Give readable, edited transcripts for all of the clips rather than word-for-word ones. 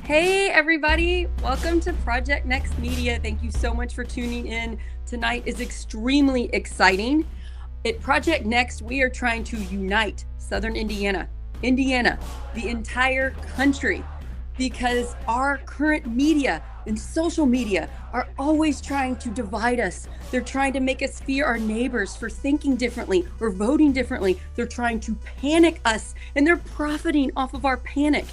Hey, everybody. Welcome to Project Next Media. Thank you so much for tuning in. Tonight is extremely exciting. At Project Next, we are trying to unite Southern Indiana, the entire country, because our current media and social media are always trying to divide us. They're trying to make us fear our neighbors for thinking differently or voting differently. They're trying to panic us, and they're profiting off of our panic.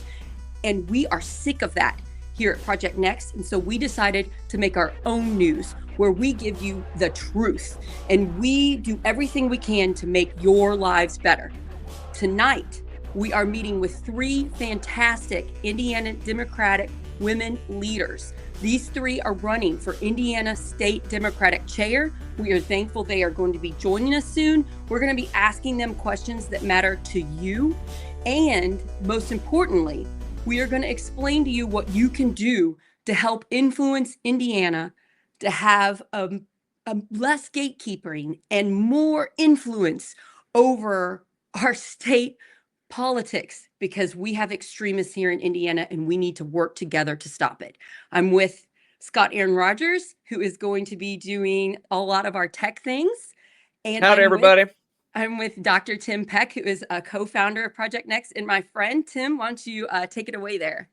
And we are sick of that here at Project Next. And so we decided to make our own news where we give you the truth and we do everything we can to make your lives better. Tonight, we are meeting with three fantastic Indiana Democratic women leaders. These three are running for Indiana State Democratic Chair. We are thankful they are going to be joining us soon. We're going to be asking them questions that matter to you. And most importantly, we are going to explain to you what you can do to help influence Indiana to have a less gatekeeping and more influence over our state politics, because we have extremists here in Indiana and we need to work together to stop it. I'm with Scott Aaron Rogers, who is going to be doing a lot of our tech things. And Howdy, everybody. I'm with Dr. Tim Peck, who is a co-founder of Project Next, and my friend. Tim, why don't you take it away there?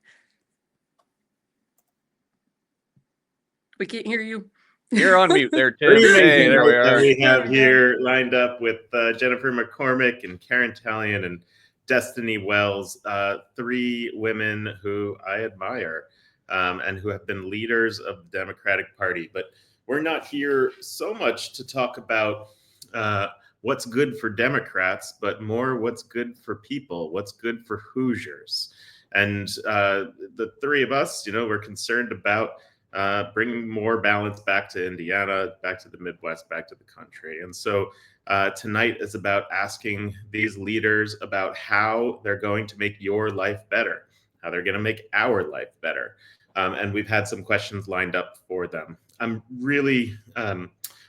We can't hear you. You're on mute there, Tim. Pretty amazing, Hey, there we that are. we have here lined up with Jennifer McCormick and Karen Talion and Destiny Wells, three women who I admire and who have been leaders of the Democratic Party. But we're not here so much to talk about what's good for Democrats, but more what's good for people, what's good for Hoosiers. And the three of us, we're concerned about bringing more balance back to Indiana, back to the Midwest, back to the country. And so tonight is about asking these leaders about how they're going to make your life better, how they're going to make our life better. And we've had some questions lined up for them. I'm really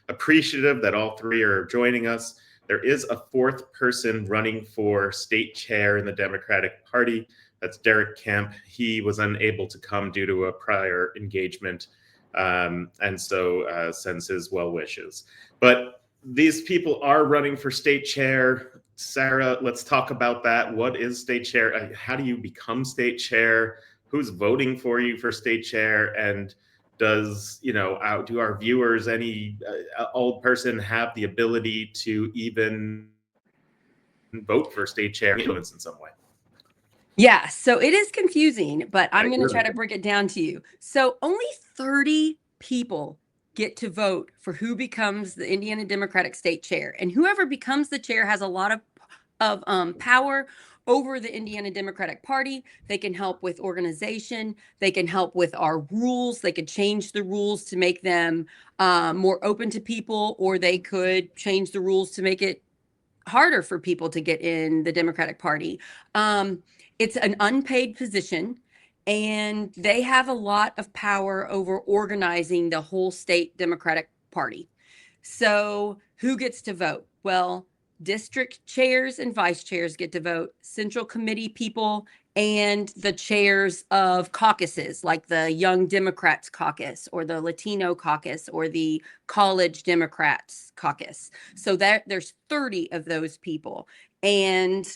appreciative that all three are joining us. There is a fourth person running for state chair in the Democratic Party. That's Derek Kemp. He was unable to come due to a prior engagement, and so sends his well wishes. But these people are running for state chair. Sarah, let's talk about that. What is state chair? How do you become state chair? Who's voting for you for state chair? And does, do our viewers, any old person, have the ability to even vote for state chair influence in some way? Yeah, so it is confusing, but I'm going to try to break it down to you. So only 30 people get to vote for who becomes the Indiana Democratic State Chair. And whoever becomes the chair has a lot of power over the Indiana Democratic Party. They can help with organization. They can help with our rules. They could change the rules to make them more open to people, or they could change the rules to make it harder for people to get in the Democratic Party. It's an unpaid position, and they have a lot of power over organizing the whole state Democratic Party. So who gets to vote? Well, district chairs and vice chairs get to vote, central committee people, and the chairs of caucuses, like the Young Democrats Caucus or the Latino Caucus or the College Democrats Caucus. So there's 30 of those people. And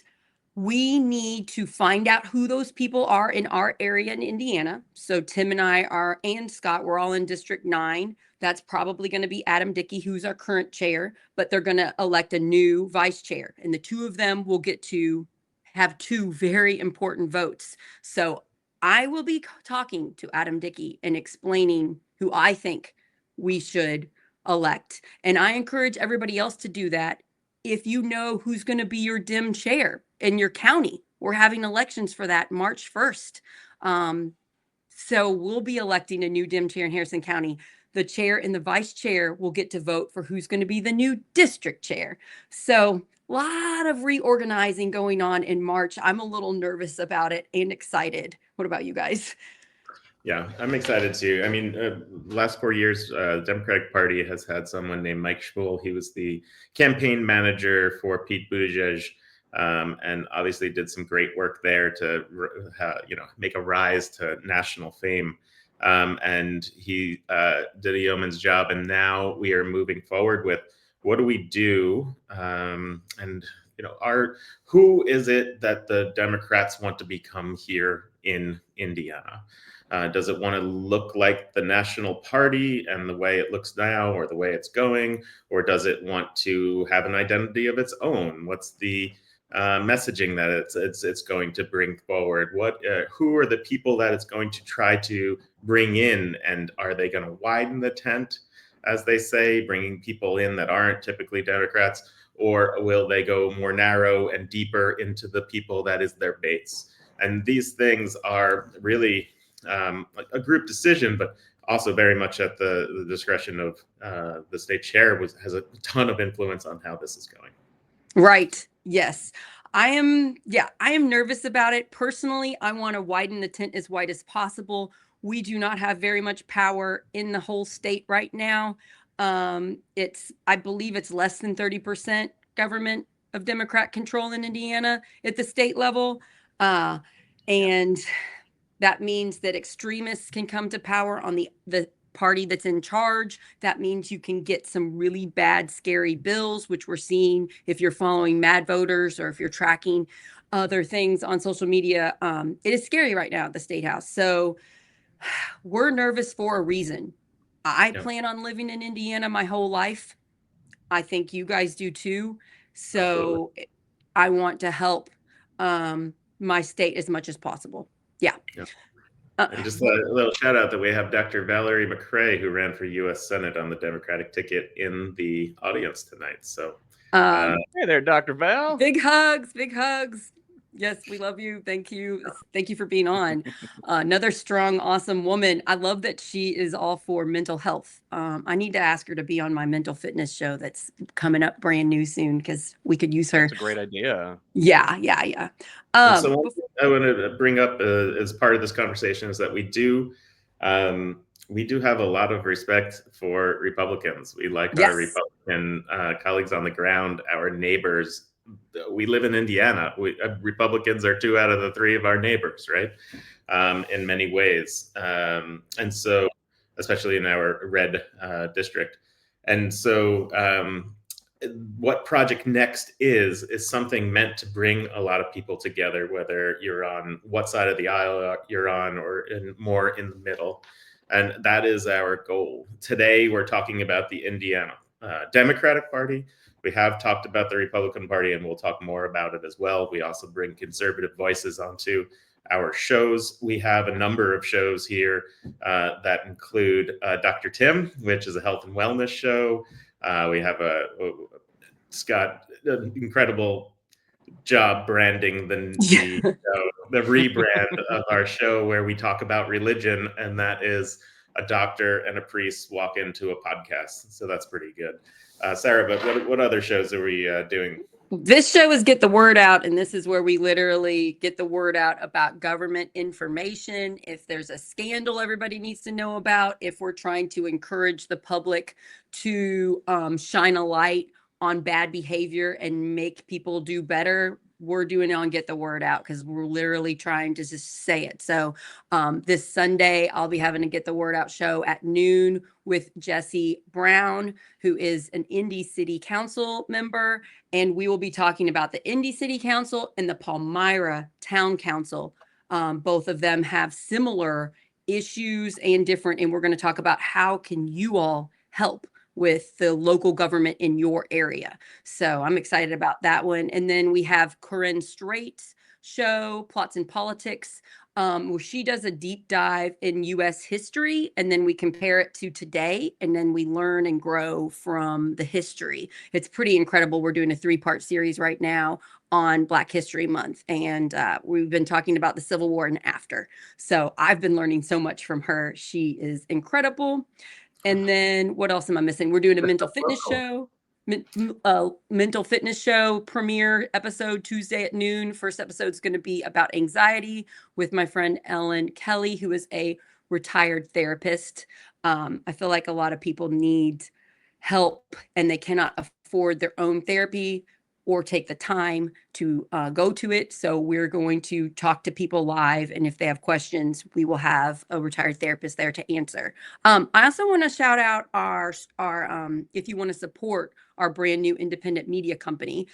we need to find out who those people are in our area in Indiana. So Tim and I are, and Scott, we're all in District 9. That's probably going to be Adam Dickey, who's our current chair, but they're going to elect a new vice chair. And the two of them will get to have two very important votes. So I will be talking to Adam Dickey and explaining who I think we should elect. And I encourage everybody else to do that. If you know who's going to be your Dem chair in your county, we're having elections for that March 1st. So we'll be electing a new Dem chair in Harrison County. The chair and the vice chair will get to vote for who's going to be the new district chair. So a lot of reorganizing going on in March. I'm a little nervous about it and excited. What about you guys? Yeah, I'm excited too. I mean, last 4 years, the Democratic Party has had someone named Mike Schmuhl. He was the campaign manager for Pete Buttigieg and obviously did some great work there to make a rise to national fame. And he did a yeoman's job, and now we are moving forward with what do we do, and who is it that the Democrats want to become here in Indiana? Does it want to look like the national party and the way it looks now, or the way it's going, or does it want to have an identity of its own? What's the messaging that it's going to bring forward? Who are the people that it's going to try to bring in, and are they going to widen the tent, as they say, bringing people in that aren't typically Democrats, or will they go more narrow and deeper into the people that is their base? And these things are really a group decision, but also very much at the discretion of the state chair, has a ton of influence on how this is going. Right. Yes. I am nervous about it. Personally, I want to widen the tent as wide as possible. We do not have very much power in the whole state right now. I believe it's less than 30% government of Democrat control in Indiana at the state level. And that means that extremists can come to power on the party that's in charge. That means you can get some really bad, scary bills, which we're seeing if you're following Mad Voters or if you're tracking other things on social media. It is scary right now at the State House. So we're nervous for a reason. I plan on living in Indiana my whole life. I think you guys do too. So absolutely. I want to help my state as much as possible. Yeah. And just a little shout out that we have Dr. Valerie McRae, who ran for U.S. Senate on the Democratic ticket, in the audience tonight. So, hey there, Dr. Val. Big hugs, big hugs. Yes, we love you. Thank you. Thank you for being on. Another strong, awesome woman. I love that she is all for mental health. I need to ask her to be on my mental fitness show that's coming up brand new soon, because we could use her. That's a great idea. Yeah. So one thing I want to bring up as part of this conversation is that we do have a lot of respect for Republicans. We like our Republican colleagues on the ground, our neighbors. We live in Indiana. Republicans are 2 out of the 3 of our neighbors, right? In many ways. And so, especially in our red district. And so what Project Next is something meant to bring a lot of people together, whether you're on what side of the aisle you're on, or more in the middle. And that is our goal. Today, we're talking about the Indiana Democratic Party. We have talked about the Republican Party, and we'll talk more about it as well. We also bring conservative voices onto our shows. We have a number of shows here that include Dr. Tim, which is a health and wellness show. We have Scott, an incredible job branding the rebrand of our show, where we talk about religion, and that is a doctor and a priest walk into a podcast. So that's pretty good. Sarah, but what other shows are we doing? This show is Get the Word Out, and this is where we literally get the word out about government information. If there's a scandal everybody needs to know about, if we're trying to encourage the public to shine a light on bad behavior and make people do better, we're doing it on Get the Word Out, because we're literally trying to just say it. So this Sunday, I'll be having a Get the Word Out show at noon with Jesse Brown, who is an Indy City Council member. And we will be talking about the Indy City Council and the Palmyra Town Council. Both of them have similar issues and we're going to talk about how can you all help with the local government in your area. So I'm excited about that one. And then we have Corinne Straight's show, Plots and Politics, where she does a deep dive in U.S. history, and then we compare it to today, and then we learn and grow from the history. It's pretty incredible. We're doing a 3-part series right now on Black History Month, and we've been talking about the Civil War and after. So I've been learning so much from her. She is incredible. And then what else am I missing? We're doing a mental fitness show. Mental fitness show premiere episode Tuesday at noon. First episode is going to be about anxiety with my friend Ellen Kelly, who is a retired therapist. I feel like a lot of people need help and they cannot afford their own therapy. or take the time to go to it. So we're going to talk to people live. And if they have questions, we will have a retired therapist there to answer. I also want to shout out our if you want to support our brand new independent media company,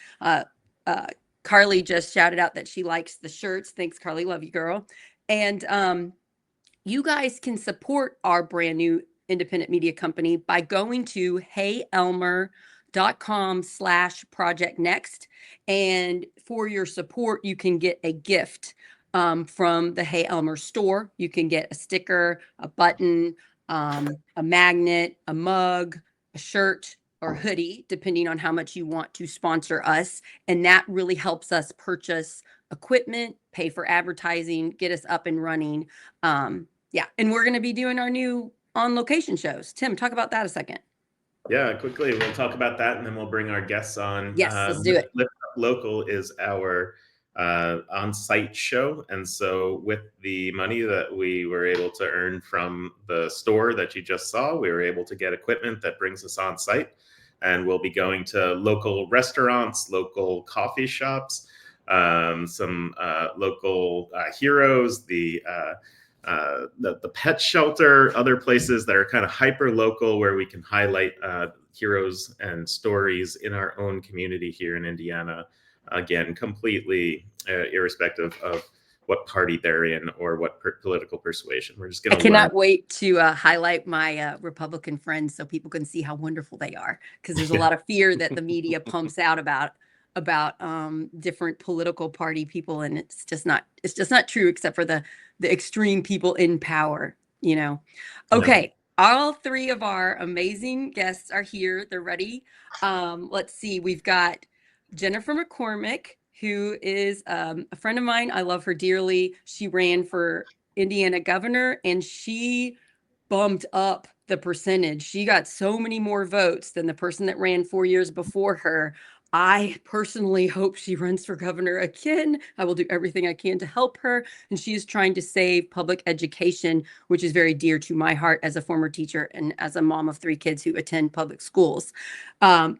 Carly just shouted out that she likes the shirts. Thanks, Carly. Love you, girl. And you guys can support our brand new independent media company by going to heyelmer.com/project next. And for your support, you can get a gift from the Hey Elmer store. You can get a sticker, a button, a magnet, a mug, a shirt, or hoodie, depending on how much you want to sponsor us. And that really helps us purchase equipment, pay for advertising, get us up and running. Yeah. And we're going to be doing our new on location shows. Tim, talk about that a second. Yeah, quickly, we'll talk about that and then we'll bring our guests on. Yes, let's do it. Lift Up Local is our on-site show. And so with the money that we were able to earn from the store that you just saw, we were able to get equipment that brings us on site. And we'll be going to local restaurants, local coffee shops, some local heroes, the pet shelter, other places that are kind of hyper local where we can highlight heroes and stories in our own community here in Indiana. Again, completely irrespective of what party they're in or what political persuasion. We're just going to. I cannot wait to highlight my Republican friends so people can see how wonderful they are, because there's a lot of fear that the media pumps out about different political party people, and it's just not true, except for the extreme people in power, you know. Okay. All three of our amazing guests are here. They're ready. Let's see. We've got Jennifer McCormick, who is a friend of mine. I love her dearly. She ran for Indiana governor, and she bumped up the percentage. She got so many more votes than the person that ran 4 years before her. I personally hope she runs for governor again. I will do everything I can to help her. And she is trying to save public education, which is very dear to my heart as a former teacher and as a mom of 3 kids who attend public schools.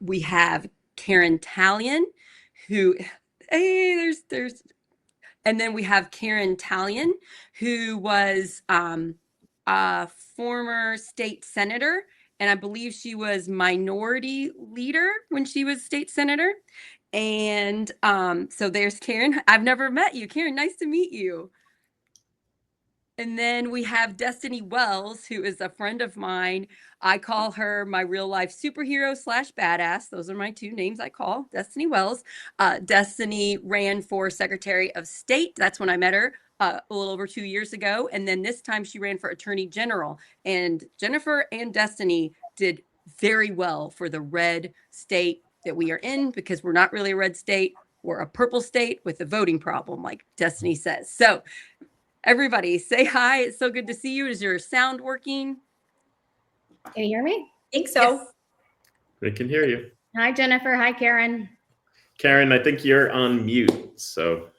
We have Karen Talion, who, hey, and then we have Karen Talion, who was a former state senator. And I believe she was minority leader when she was state senator. And so there's Karen. I've never met you, Karen. Nice to meet you. And then we have Destiny Wells, who is a friend of mine. I call her my real life superhero / badass. Those are my 2 names I call Destiny Wells. Destiny ran for Secretary of State. That's when I met her. A little over 2 years ago. And then this time she ran for Attorney General. And Jennifer and Destiny did very well for the red state that we are in, because we're not really a red state. We're a purple state with a voting problem, like Destiny says. So everybody say hi. It's so good to see you. Is your sound working? Can you hear me? I think so. Yes. We can hear you. Hi, Jennifer. Hi, Karen. Karen, I think you're on mute. So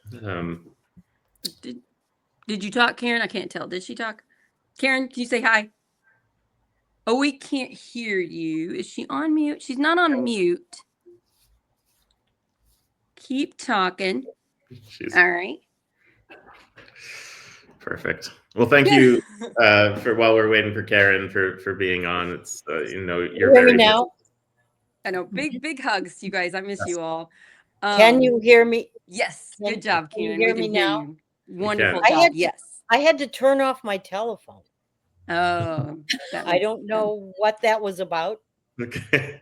Did you talk, Karen? I can't tell. Did she talk? Karen, can you say hi? Oh, we can't hear you. Is she on mute? She's not on mute. Keep talking. All right. Perfect. Well, thank you for, while we're waiting for Karen, for being on. It's you're very now. I know. Big hugs, you guys. I miss you all. Can you hear me? Yes. Good job, Can you Karen. hear We me can hear now? you. Wonderful I job. had to- Yes. I had to turn off my telephone. Oh, I don't know what that was about. Okay.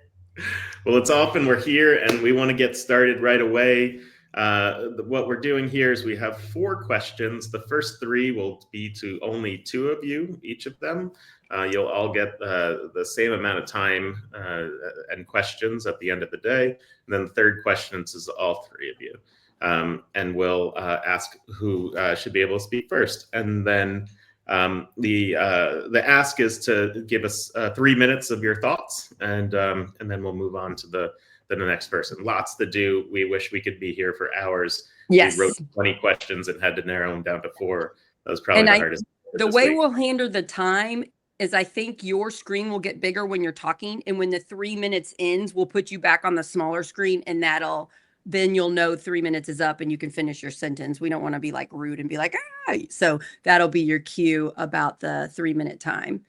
Well, it's often we're here and we want to get started right away. What we're doing here is we have 4 questions. The first 3 will be to only 2 of you, each of them. You'll all get the same amount of time and questions at the end of the day. And then the third question is all 3 of you. And we'll ask who should be able to speak first. And then the ask is to give us 3 minutes of your thoughts, and then we'll move on to the next person. Lots to do. We wish we could be here for hours. Yes. We wrote 20 questions and had to narrow them down to 4. That was probably the hardest. The way we'll handle the time is I think your screen will get bigger when you're talking, and when the 3 minutes ends, we'll put you back on the smaller screen, and that'll then you'll know 3 minutes is up and you can finish your sentence. We don't want to be like rude and be like, ah. So that'll be your cue about the 3-minute time.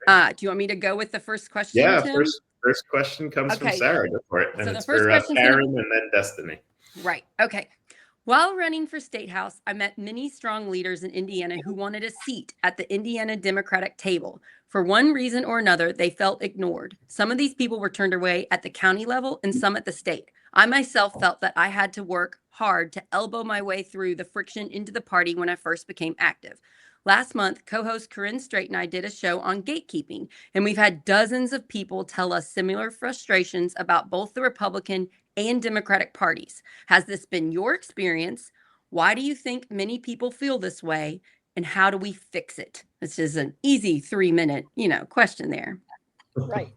Do you want me to go with the first question, Yeah, Tim? first question comes from Okay. Sarah. Go for it. And So the it's first for question's gonna- Karen and then Destiny. Right. Okay. While running for state house, I met many strong leaders in Indiana who wanted a seat at the Indiana Democratic table. For one reason or another, they felt ignored. Some of these people were turned away at the county level and some at the state. I myself felt that I had to work hard to elbow my way through the friction into the party when I first became active. Last month, co-host Corinne Strait and I did a show on gatekeeping, and we've had dozens of people tell us similar frustrations about both the Republican and Democratic parties. Has this been your experience? Why do you think many people feel this way? And how do we fix it? This is an easy 3-minute, question there. Right.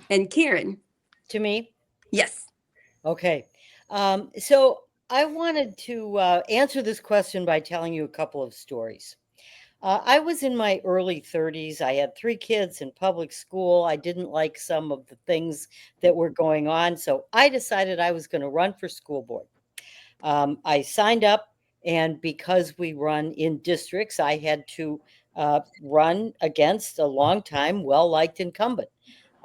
And Karen, To me? yes. Okay. So I wanted to answer this question by telling you a couple of stories. I was in my early 30s. I had 3 kids in public school. I didn't like some of the things that were going on. So I decided I was going to run for school board. I signed up, and because we run in districts, I had to run against a longtime, well-liked incumbent.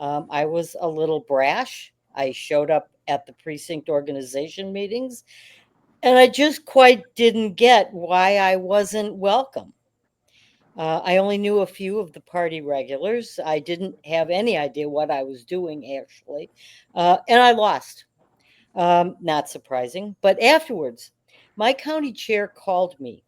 I was a little brash. I showed up at the precinct organization meetings, and I just quite didn't get why I wasn't welcome. I only knew a few of the party regulars. I didn't have any idea what I was doing, actually. And I lost. Not surprising. But afterwards, my county chair called me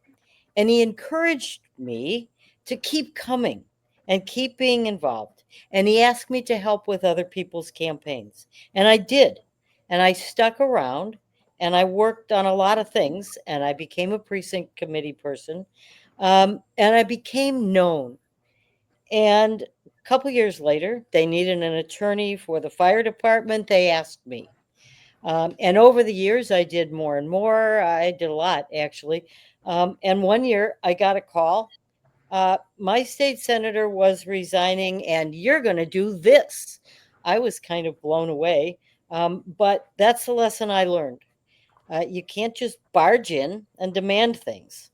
and he encouraged me to keep coming and keep being involved. And he asked me to help with other people's campaigns. And I did. And I stuck around and I worked on a lot of things. And I became a precinct committee person. And I became known. And a couple years later, they needed an attorney for the fire department. They asked me. And over the years, I did more and more. I did a lot, actually. And one year, I got a call. My state senator was resigning, and you're going to do this. I was kind of blown away. But that's the lesson I learned. You can't just barge in and demand things.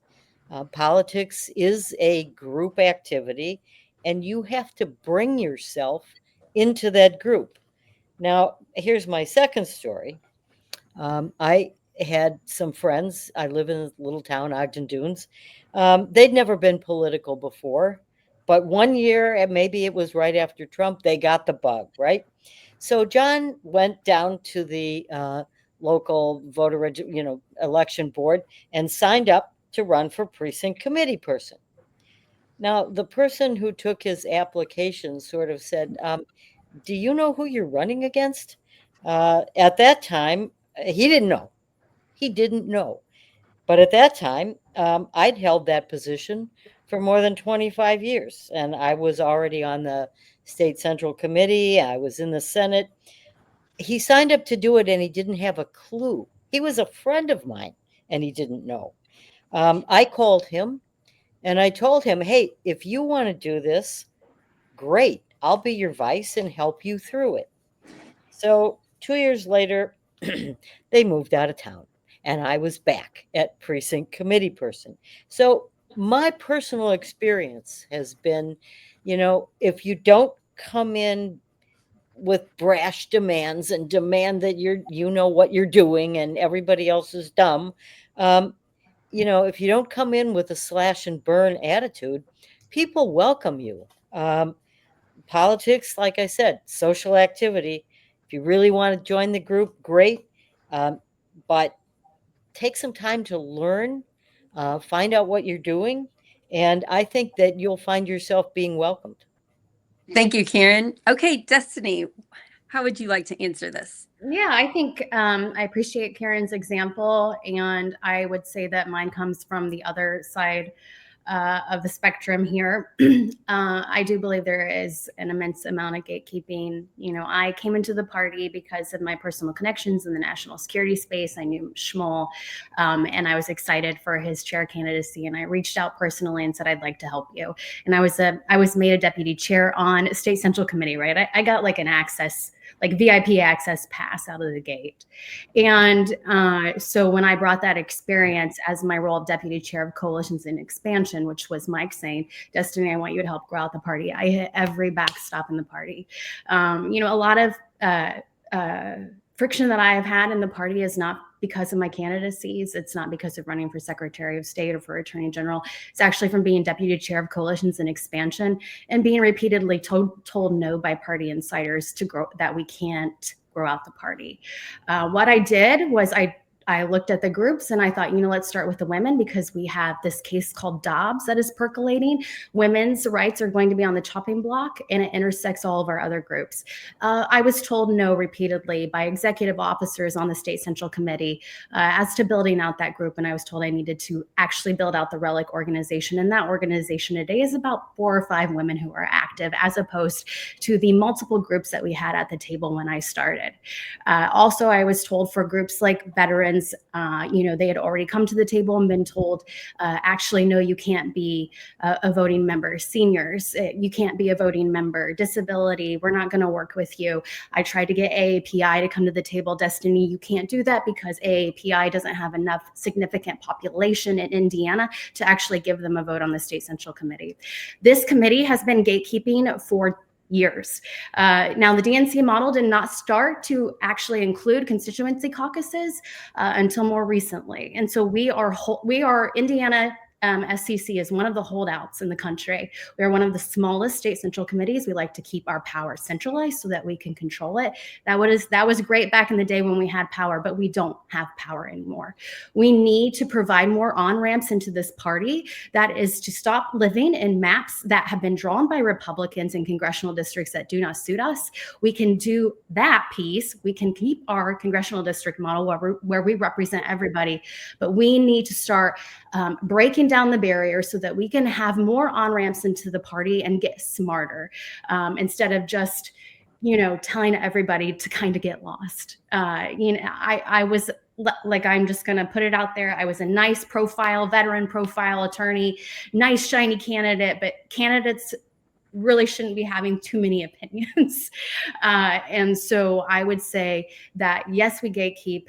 Politics is a group activity, and you have to bring yourself into that group. Now, here's my second story. I had some friends. I live in a little town, Ogden Dunes. They'd never been political before, but one year, and maybe it was right after Trump, they got the bug, right? So John went down to the local voter, election board and signed up to run for precinct committee person. Now, the person who took his application sort of said, do you know who you're running against? At that time, he didn't know. He didn't know. But at that time, I'd held that position for more than 25 years. And I was already on the state central committee. I was in the Senate. He signed up to do it and he didn't have a clue. He was a friend of mine and he didn't know. I called him and I told him, hey, if you want to do this, great. I'll be your vice and help you through it. So 2 years later, they moved out of town and I was back at precinct committee person. So my personal experience has been, if you don't come in with brash demands and demand that you know what you're doing and everybody else is dumb, if you don't come in with a slash and burn attitude, people welcome you. Politics, like I said, social activity. If you really want to join the group, great. But take some time to learn, find out what you're doing. And I think that you'll find yourself being welcomed. Thank you, Karen. Okay, Destiny, how would you like to answer this? Yeah, I think I appreciate Karen's example, and I would say that mine comes from the other side of the spectrum here. I do believe there is an immense amount of gatekeeping. I came into the party because of my personal connections in the national security space. I knew Shmuel, and I was excited for his chair candidacy. And I reached out personally and said, I'd like to help you. And I was made a deputy chair on a state central committee, right? I got like an access like VIP access pass out of the gate. And so when I brought that experience as my role of deputy chair of coalitions and expansion, which was Mike saying, Destiny, I want you to help grow out the party, I hit every backstop in the party. A lot of friction that I have had in the party is not because of my candidacies. It's not because of running for Secretary of State or for Attorney General. It's actually from being deputy chair of coalitions and expansion and being repeatedly told no by party insiders that we can't grow out the party. What I did was I looked at the groups and I thought, let's start with the women, because we have this case called Dobbs that is percolating. Women's rights are going to be on the chopping block, and it intersects all of our other groups. I was told no repeatedly by executive officers on the State Central Committee as to building out that group. And I was told I needed to actually build out the Relic organization. And that organization today is about 4 or 5 women who are active, as opposed to the multiple groups that we had at the table when I started. Also, I was told for groups like veterans, they had already come to the table and been told, actually, no, you can't be a voting member. Seniors, you can't be a voting member. Disability, we're not going to work with you. I tried to get AAPI to come to the table. Destiny, you can't do that because AAPI doesn't have enough significant population in Indiana to actually give them a vote on the State Central Committee. This committee has been gatekeeping for years. Now, the DNC model did not start to actually include constituency caucuses until more recently. And so we are Indiana SCC is one of the holdouts in the country. We are one of the smallest state central committees. We like to keep our power centralized so that we can control it. That was great back in the day when we had power, but we don't have power anymore. We need to provide more on-ramps into this party. That is to stop living in maps that have been drawn by Republicans in congressional districts that do not suit us. We can do that piece. We can keep our congressional district model where we represent everybody, but we need to start breaking down the barrier so that we can have more on-ramps into the party and get smarter instead of just, telling everybody to kind of get lost. I was like, I'm just going to put it out there. I was a nice profile, veteran profile attorney, nice shiny candidate, but candidates really shouldn't be having too many opinions. And so I would say that, yes, we gatekeep.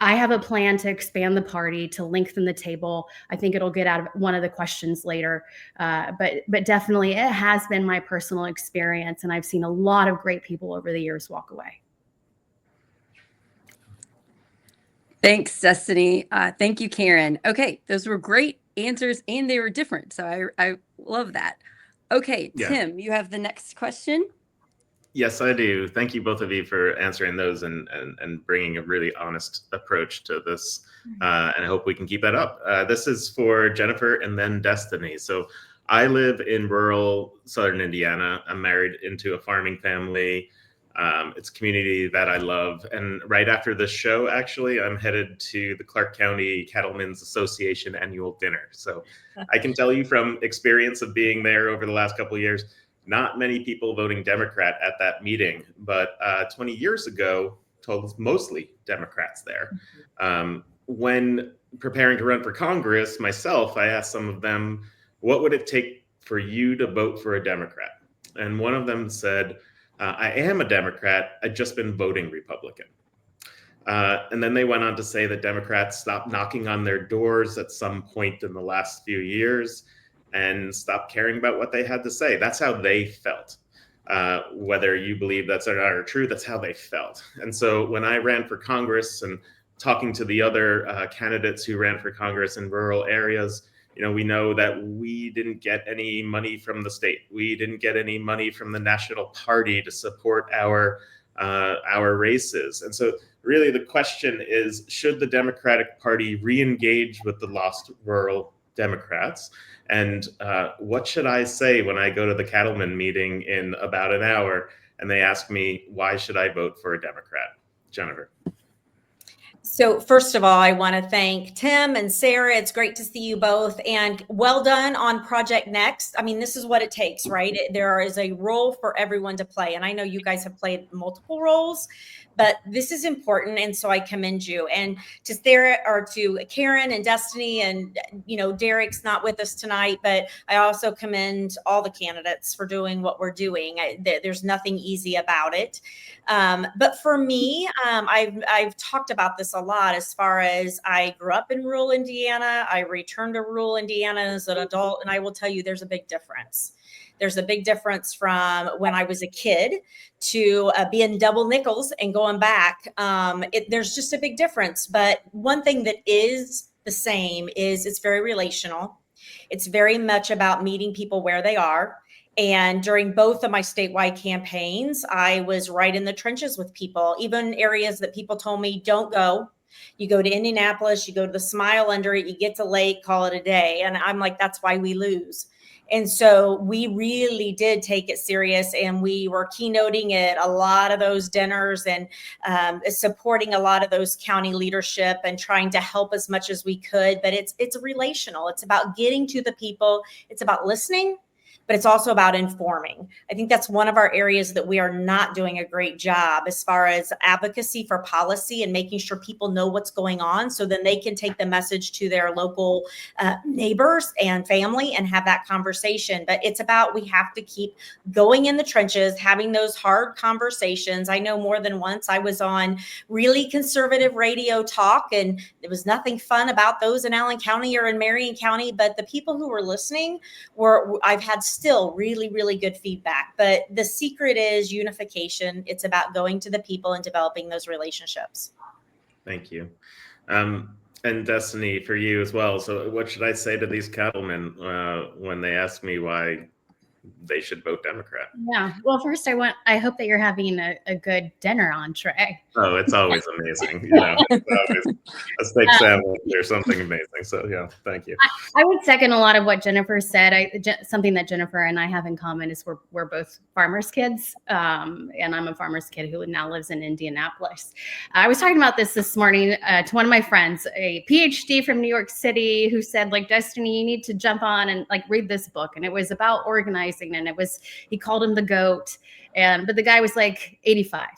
I have a plan to expand the party, to lengthen the table. I think it'll get out of one of the questions later. But definitely it has been my personal experience, and I've seen a lot of great people over the years walk away. Thanks, Destiny. Thank you, Karen. Okay, those were great answers, and they were different. So I love that. Okay, Yeah. Tim, you have the next question. Yes, I do. Thank you, both of you, for answering those and bringing a really honest approach to this. And I hope we can keep that up. This is for Jennifer and then Destiny. So I live in rural southern Indiana. I'm married into a farming family. It's a community that I love. And right after this show, actually, I'm headed to the Clark County Cattlemen's Association annual dinner. So I can tell you from experience of being there over the last couple of years, not many people voting Democrat at that meeting, but 20 years ago, mostly Democrats there. When preparing to run for Congress myself, I asked some of them, what would it take for you to vote for a Democrat? And one of them said, I am a Democrat, I've just been voting Republican. And then they went on to say that Democrats stopped knocking on their doors at some point in the last few years and stop caring about what they had to say. That's how they felt. Whether you believe that's or not or true, that's how they felt. And so when I ran for Congress and talking to the other candidates who ran for Congress in rural areas, we know that we didn't get any money from the state. We didn't get any money from the national party to support our races. And so really the question is, should the Democratic Party re-engage with the lost rural Democrats? And what should I say when I go to the cattlemen meeting in about an hour and they ask me, why should I vote for a Democrat? Jennifer. So first of all, I want to thank Tim and Sarah. It's great to see you both, and well done on Project Next. I mean, this is what it takes, right? There is a role for everyone to play. And I know you guys have played multiple roles, but this is important. And so I commend you. And to Sarah, or to Karen and Destiny, and, Derek's not with us tonight, but I also commend all the candidates for doing what we're doing. There's nothing easy about it. But for me, I've talked about this a lot as far as I grew up in rural Indiana. I returned to rural Indiana as an adult, and I will tell you there's a big difference. There's a big difference from when I was a kid to being double nickels and going back. There's just a big difference. But one thing that is the same is it's very relational. It's very much about meeting people where they are. And during both of my statewide campaigns, I was right in the trenches with people, even areas that people told me, don't go. You go to Indianapolis, you go to the Smile under it, you get to Lake, call it a day. And I'm like, that's why we lose. And so we really did take it serious, and we were keynoting at a lot of those dinners and supporting a lot of those county leadership and trying to help as much as we could. But it's relational. It's about getting to the people. It's about listening, but it's also about informing. I think that's one of our areas that we are not doing a great job as far as advocacy for policy and making sure people know what's going on, so then they can take the message to their local neighbors and family and have that conversation. But it's about, we have to keep going in the trenches, having those hard conversations. I know more than once I was on really conservative radio talk, and there was nothing fun about those in Allen County or in Marion County, but the people who were listening I've had still really, really good feedback. But the secret is unification. It's about going to the people and developing those relationships. Thank you. And Destiny, for you as well. So what should I say to these cattlemen when they ask me why they should vote Democrat? Yeah. Well, first, I hope that you're having a good dinner entree. Oh, it's always amazing. It's always a steak sandwich or something amazing. So yeah, thank you. I would second a lot of what Jennifer said. Something that Jennifer and I have in common is we're both farmers' kids, and I'm a farmer's kid who now lives in Indianapolis. I was talking about this morning to one of my friends, a PhD from New York City, who said, like, Destiny, you need to jump on and read this book. And it was about organizing, and he called him the GOAT, but the guy was like 85.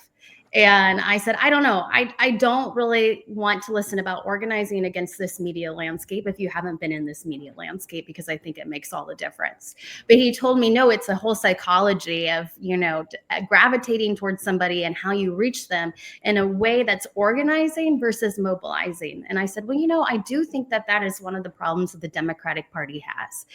And I said, I don't know. I don't really want to listen about organizing against this media landscape if you haven't been in this media landscape, because I think it makes all the difference. But he told me, no, it's a whole psychology of, gravitating towards somebody and how you reach them in a way that's organizing versus mobilizing. And I said, well, I do think that is one of the problems that the Democratic Party has.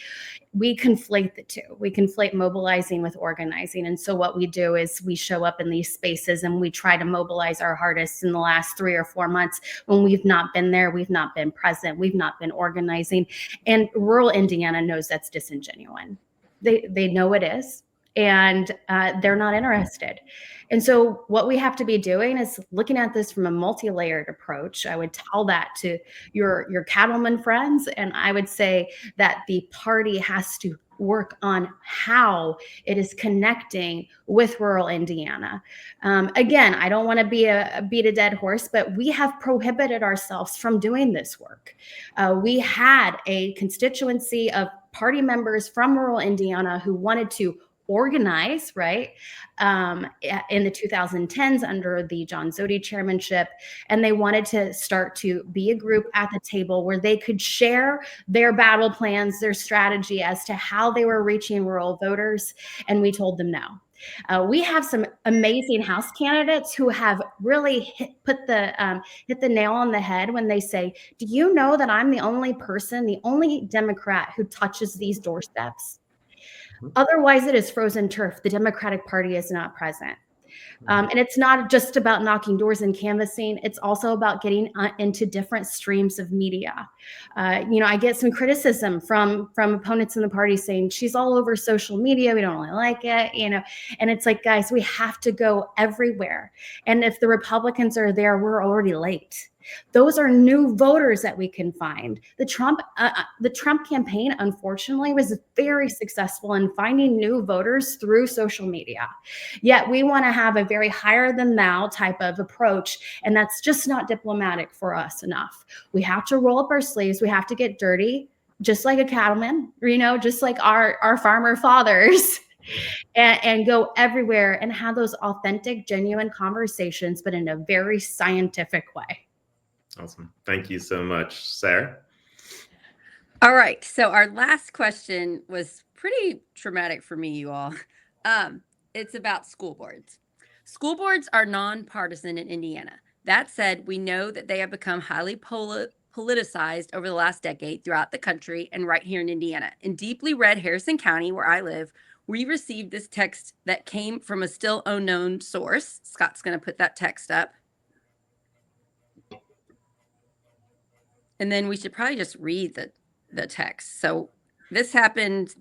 We conflate the two. We conflate mobilizing with organizing. And so what we do is we show up in these spaces and we try to mobilize our hardest in the last 3 or 4 months when we've not been there, we've not been present, we've not been organizing. And rural Indiana knows that's disingenuous. They know it is, and they're not interested. And so what we have to be doing is looking at this from a multi-layered approach. I would tell that to your cattleman friends, and I would say that the party has to work on how it is connecting with rural Indiana. Again, I don't want to beat a dead horse, but we have prohibited ourselves from doing this work. We had a constituency of party members from rural Indiana who wanted to organize, right, in the 2010s under the John Zodi chairmanship. And they wanted to start to be a group at the table where they could share their battle plans, their strategy as to how they were reaching rural voters. And we told them no. We have some amazing House candidates who have really hit the nail on the head when they say, do you know that I'm the only person, the only Democrat who touches these doorsteps? Otherwise, it is frozen turf. The Democratic Party is not present. And it's not just about knocking doors and canvassing. It's also about getting into different streams of media. I get some criticism from opponents in the party saying, she's all over social media. We don't really like it, and it's like, guys, we have to go everywhere. And if the Republicans are there, we're already late. Those are new voters that we can find. The Trump campaign, unfortunately, was very successful in finding new voters through social media. Yet we want to have a very higher than thou type of approach, and that's just not diplomatic for us enough. We have to roll up our sleeves. We have to get dirty, just like a cattleman, just like our farmer fathers. And go everywhere and have those authentic, genuine conversations, but in a very scientific way. Awesome. Thank you so much, Sarah. All right. So our last question was pretty traumatic for me, you all. It's about school boards. School boards are nonpartisan in Indiana. That said, we know that they have become highly politicized over the last decade throughout the country and right here in Indiana. In deeply red Harrison County, where I live, we received this text that came from a still unknown source. Scott's going to put that text up. And then we should probably just read the text. So this happened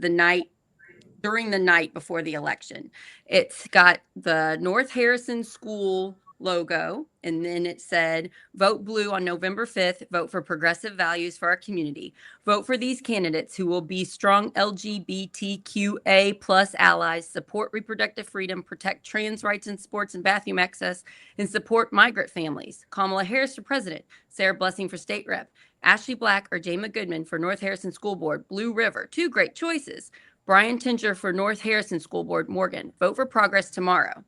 during the night before the election. It's got the North Harrison School logo, and then it said, vote blue on November 5th, vote for progressive values for our community. Vote for these candidates who will be strong LGBTQA plus allies, support reproductive freedom, protect trans rights in sports and bathroom access, and support migrant families. Kamala Harris for president, Sarah Blessing for state rep, Ashley Black or Jayma Goodman for North Harrison School Board, Blue River, 2 great choices. Brian Tinger for North Harrison School Board, Morgan, vote for progress tomorrow.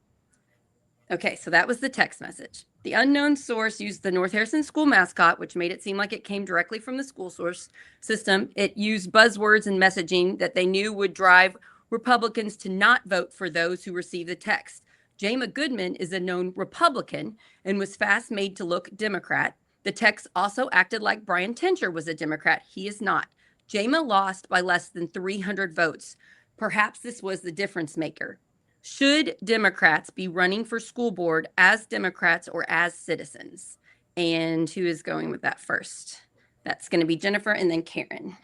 Okay, so that was the text message. The unknown source used the North Harrison school mascot, which made it seem like it came directly from the school source system. It used buzzwords and messaging that they knew would drive Republicans to not vote for those who received the text. Jayma Goodman is a known Republican and was fast made to look Democrat. The text also acted like Brian Tinger was a Democrat. He is not. Jayma lost by less than 300 votes. Perhaps this was the difference maker. Should Democrats be running for school board as Democrats or as citizens? And who is going with that first? That's going to be Jennifer and then Karen.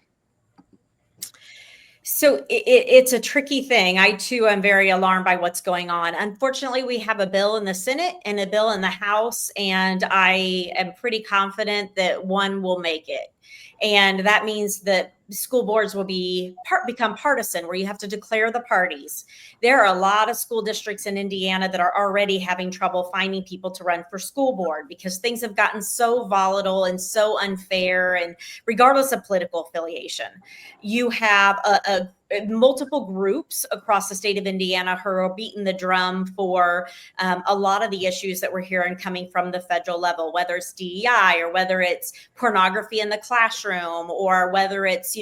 So it's a tricky thing. I, too, am very alarmed by what's going on. Unfortunately, we have a bill in the Senate and a bill in the House, and I am pretty confident that one will make it. And that means that school boards will become partisan, where you have to declare the parties. There are a lot of school districts in Indiana that are already having trouble finding people to run for school board because things have gotten so volatile and so unfair, and regardless of political affiliation. You have multiple groups across the state of Indiana who are beating the drum for a lot of the issues that we're hearing coming from the federal level, whether it's DEI or whether it's pornography in the classroom or whether it's,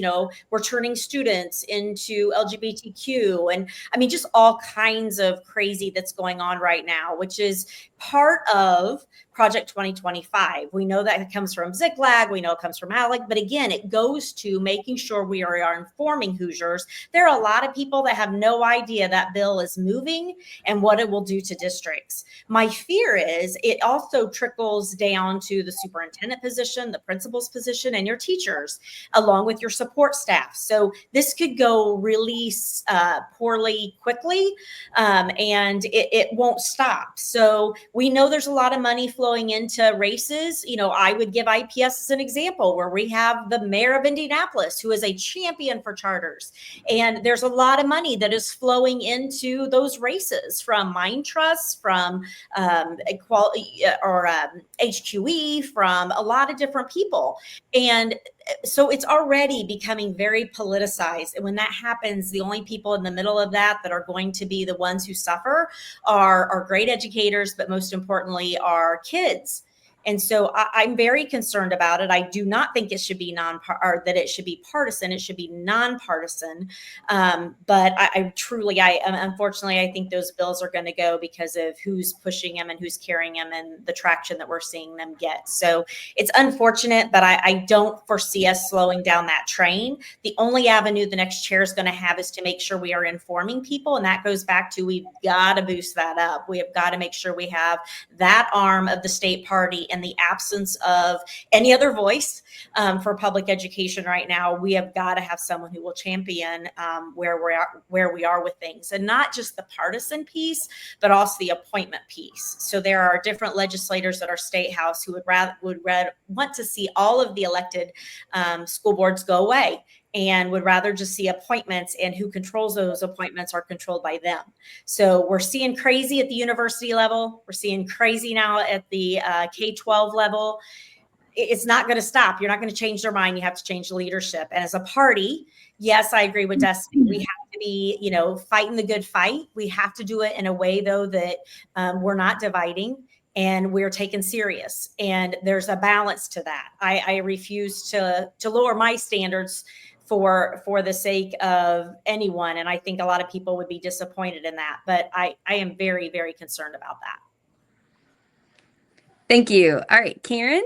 we're turning students into LGBTQ. And I mean, just all kinds of crazy that's going on right now, which is part of Project 2025. We know that it comes from Ziklag. We know it comes from ALEC. But again, it goes to making sure we are informing Hoosiers. There are a lot of people that have no idea that bill is moving and what it will do to districts. My fear is it also trickles down to the superintendent position, the principal's position, and your teachers, along with your support staff. So this could go really poorly quickly, and it won't stop. So we know there's a lot of money flowing into races. I would give IPS as an example, where we have the mayor of Indianapolis, who is a champion for charters. And there's a lot of money that is flowing into those races from Mind Trust, from equality or HQE, from a lot of different people. And so it's already becoming very politicized. And when that happens, the only people in the middle of that are going to be the ones who suffer are great educators, but most importantly, are kids. And so I'm very concerned about it. I do not think it should be that it should be partisan. It should be nonpartisan. But unfortunately, I think those bills are going to go because of who's pushing them and who's carrying them and the traction that we're seeing them get. So it's unfortunate, but I don't foresee us slowing down that train. The only avenue the next chair is going to have is to make sure we are informing people. And that goes back to, we've got to boost that up. We have got to make sure we have that arm of the state party and the absence of any other voice for public education right now, we have got to have someone who will champion where we are with things, and not just the partisan piece, but also the appointment piece. So there are different legislators at our state house who would want to see all of the elected school boards go away, and would rather just see appointments, and who controls those appointments are controlled by them. So we're seeing crazy at the university level. We're seeing crazy now at the K-12 level. It's not going to stop. You're not going to change their mind. You have to change the leadership. And as a party, yes, I agree with Destiny. We have to be, fighting the good fight. We have to do it in a way, though, that we're not dividing and we're taken serious. And there's a balance to that. I refuse to lower my standards for the sake of anyone. And I think a lot of people would be disappointed in that. But I am very, very concerned about that. Thank you. All right, Karen.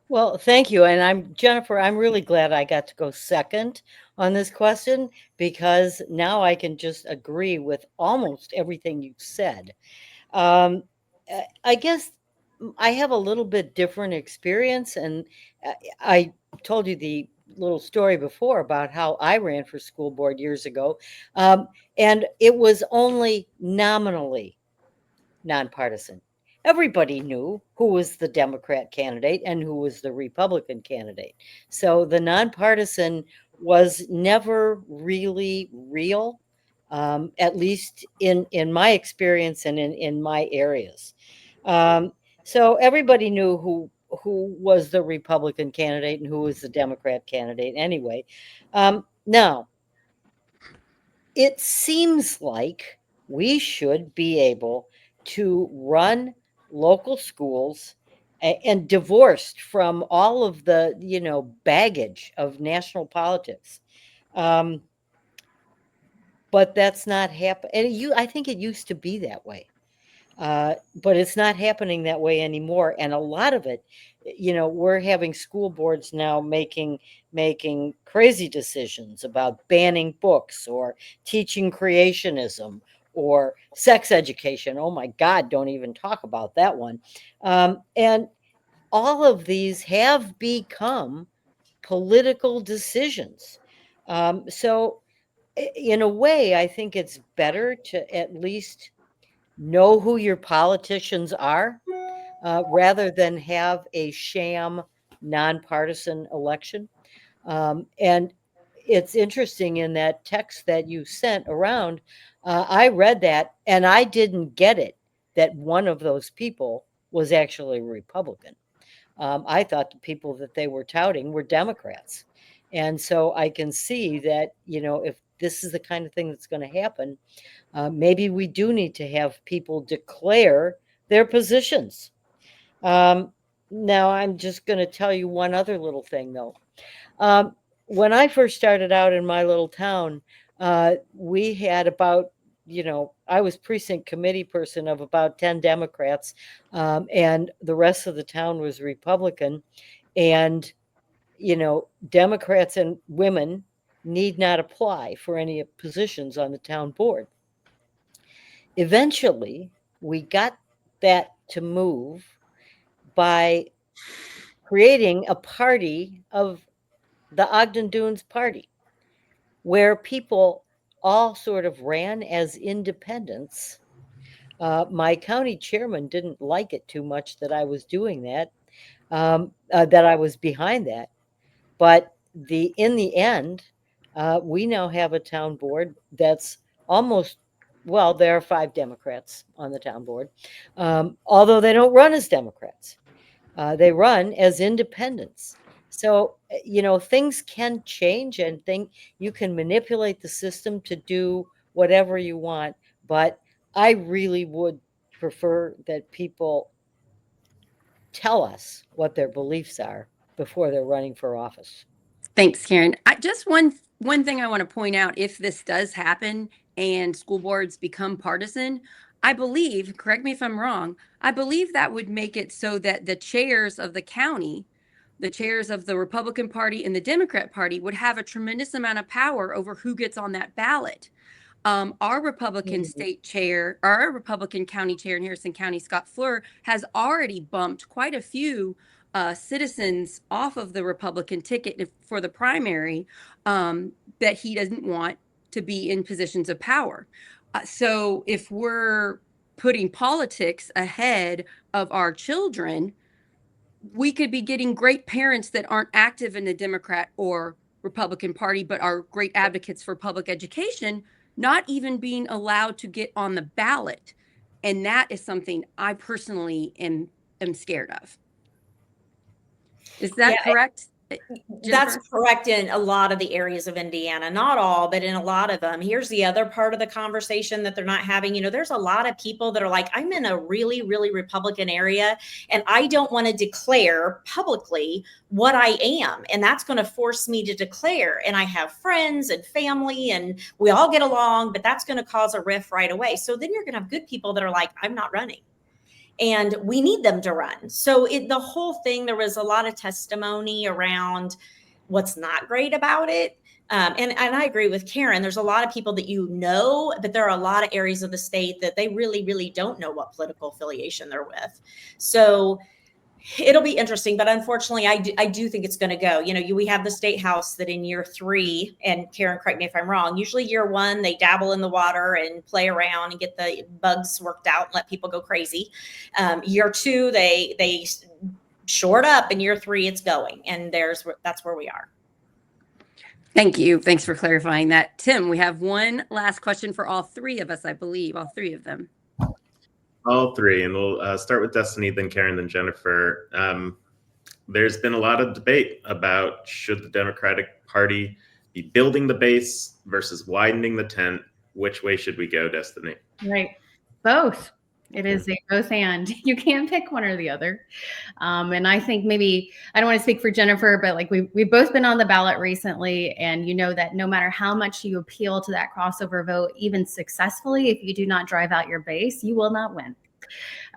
Well, thank you. And Jennifer, I'm really glad I got to go second on this question, because now I can just agree with almost everything you said. I guess I have a little bit different experience, and I told you the little story before about how I ran for school board years ago, and it was only nominally nonpartisan. Everybody knew who was the Democrat candidate and who was the Republican candidate. So the nonpartisan was never really real, at least in my experience and in my areas. So everybody knew who was the Republican candidate and who was the Democrat candidate anyway. Now, it seems like we should be able to run local schools and divorced from all of the, baggage of national politics. But that's not happening. And I think it used to be that way. But it's not happening that way anymore. And a lot of it, we're having school boards now making crazy decisions about banning books or teaching creationism or sex education. Oh my God, don't even talk about that one. And all of these have become political decisions. So in a way, I think it's better to at least know who your politicians are, rather than have a sham nonpartisan election. And it's interesting, in that text that you sent around, I read that and I didn't get it that one of those people was actually a Republican. I thought the people that they were touting were Democrats. And so I can see that, if this is the kind of thing that's going to happen, maybe we do need to have people declare their positions. Now, I'm just going to tell you one other little thing, though. When I first started out in my little town, we had about, I was precinct committee person of about 10 Democrats, and the rest of the town was Republican. And, Democrats and women need not apply for any positions on the town board. Eventually, we got that to move by creating a party of the Ogden Dunes Party, where people all sort of ran as independents. My county chairman didn't like it too much that I was doing that, that I was behind that. But in the end, we now have a town board that's almost, well, there are 5 Democrats on the town board, although they don't run as Democrats. They run as independents. So, things can change, and you can manipulate the system to do whatever you want. But I really would prefer that people tell us what their beliefs are before they're running for office. Thanks, Karen. Just one thing I want to point out: if this does happen and school boards become partisan, I believe, correct me if I'm wrong, I believe that would make it so that the chairs of the county, the chairs of the Republican Party and the Democrat Party, would have a tremendous amount of power over who gets on that ballot. Our Republican state chair, our Republican county chair in Harrison County, Scott Fleur, has already bumped quite a few citizens off of the Republican ticket for the primary that he doesn't want to be in positions of power. So if we're putting politics ahead of our children, we could be getting great parents that aren't active in the Democrat or Republican Party, but are great advocates for public education, not even being allowed to get on the ballot. And that is something I personally am scared of. Is that correct? That's correct in a lot of the areas of Indiana, not all, but in a lot of them. Here's the other part of the conversation that they're not having. You know, there's a lot of people that are like, I'm in a really, really Republican area, and I don't want to declare publicly what I am. And that's going to force me to declare. And I have friends and family, and we all get along, but that's going to cause a rift right away. So then you're going to have good people that are like, I'm not running. And we need them to run. So the whole thing, there was a lot of testimony around what's not great about it. And I agree with Karen. There's a lot of people that but there are a lot of areas of the state that they really, really don't know what political affiliation they're with. So it'll be interesting, but unfortunately, I do think it's going to go. You know, we have the state house that in year 3, and Karen, correct me if I'm wrong, usually year 1, they dabble in the water and play around and get the bugs worked out and let people go crazy. Year 2, they short up, and year 3, it's going. And that's where we are. Thank you. Thanks for clarifying that. Tim, we have one last question for all 3 of us, I believe, all 3 of them. All 3, and we'll start with Destiny, then Karen, then Jennifer. There's been a lot of debate about should the Democratic Party be building the base versus widening the tent. Which way should we go, Destiny? Right. Both. It is a both and. You can't pick one or the other. And I think maybe, I don't want to speak for Jennifer, but like we've both been on the ballot recently, and you know that no matter how much you appeal to that crossover vote, even successfully, if you do not drive out your base, you will not win.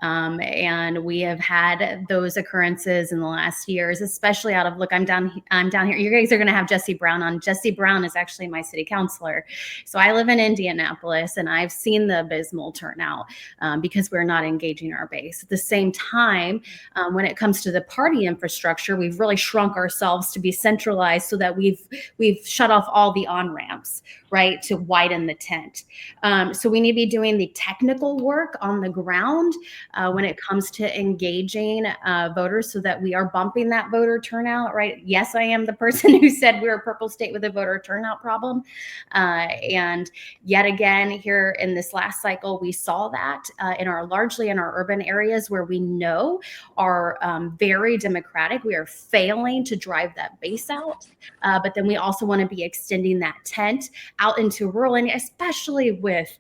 And we have had those occurrences in the last years, especially out of, look, I'm down here. You guys are going to have Jesse Brown on. Jesse Brown is actually my city councilor. So I live in Indianapolis, and I've seen the abysmal turnout because we're not engaging our base. At the same time, when it comes to the party infrastructure, we've really shrunk ourselves to be centralized so that we've shut off all the on-ramps, right, to widen the tent. So we need to be doing the technical work on the ground when it comes to engaging voters so that we are bumping that voter turnout, right? Yes, I am the person who said we're a purple state with a voter turnout problem. And yet again, here in this last cycle, we saw that largely in our urban areas where we know are very Democratic. We are failing to drive that base out. But then we also want to be extending that tent out into rural, and especially with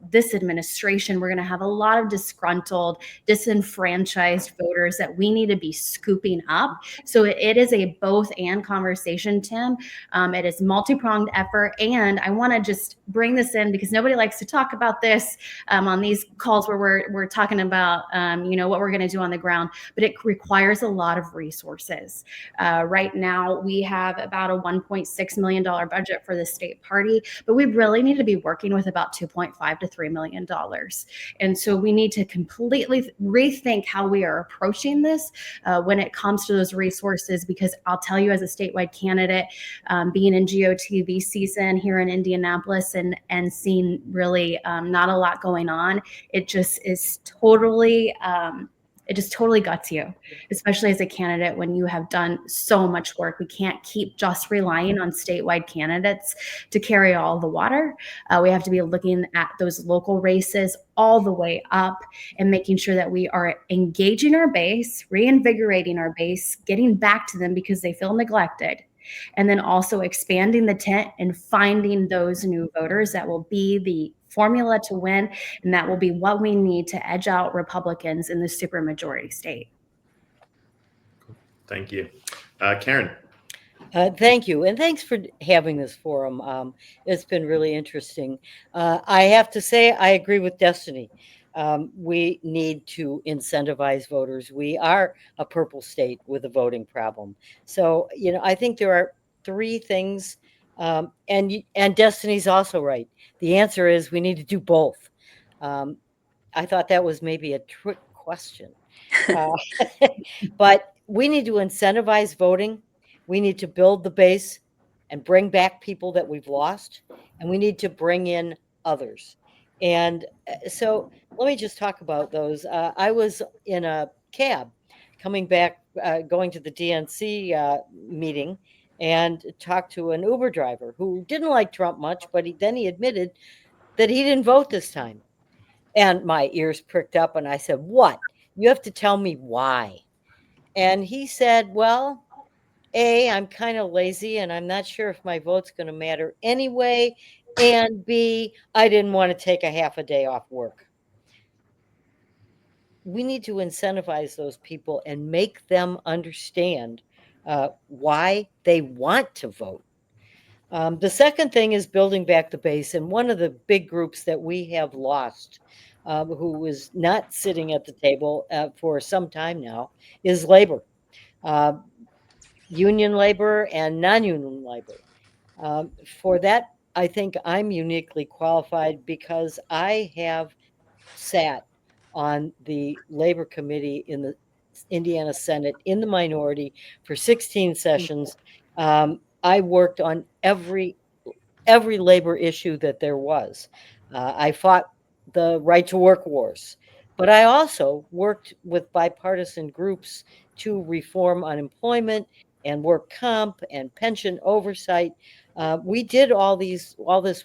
this administration, we're going to have a lot of disgruntled, disenfranchised voters that we need to be scooping up. So it is a both and conversation, Tim. It is multi-pronged effort. And I want to just bring this in because nobody likes to talk about this on these calls where we're talking about, what we're going to do on the ground, but it requires a lot of resources. Right now, we have about a $1.6 million budget for the state party, but we really need to be working with about $2.5 to $3 million. And so we need to completely rethink how we are approaching this when it comes to those resources, because I'll tell you, as a statewide candidate, being in GOTV season here in Indianapolis and seeing really not a lot going on, it just is totally it just totally guts you, especially as a candidate when you have done so much work. We can't keep just relying on statewide candidates to carry all the water. We have to be looking at those local races all the way up and making sure that we are engaging our base, reinvigorating our base, getting back to them because they feel neglected. And then also expanding the tent and finding those new voters that will be the formula to win, and that will be what we need to edge out Republicans in the supermajority state. Thank you. Karen. Thank you. And thanks for having this forum. It's been really interesting. I have to say, I agree with Destiny. We need to incentivize voters. We are a purple state with a voting problem. So, I think there are 3 things And Destiny's also right. The answer is we need to do both. I thought that was maybe a trick question. But we need to incentivize voting. We need to build the base and bring back people that we've lost. And we need to bring in others. And so let me just talk about those. I was in a cab coming back, going to the DNC meeting, and talked to an Uber driver who didn't like Trump much, but then he admitted that he didn't vote this time. And my ears pricked up, and I said, "What? You have to tell me why." And he said, "Well, A, I'm kind of lazy, and I'm not sure if my vote's going to matter anyway. And B, I didn't want to take a half a day off work." We need to incentivize those people and make them understand why they want to vote. The second thing is building back the base. And one of the big groups that we have lost, who is not sitting at the table for some time now, is labor, union labor and non-union labor. For that, I think I'm uniquely qualified because I have sat on the labor committee in the Indiana Senate in the minority for 16 sessions. I worked on every labor issue that there was. I fought the right to work wars, but I also worked with bipartisan groups to reform unemployment and work comp and pension oversight. We did all this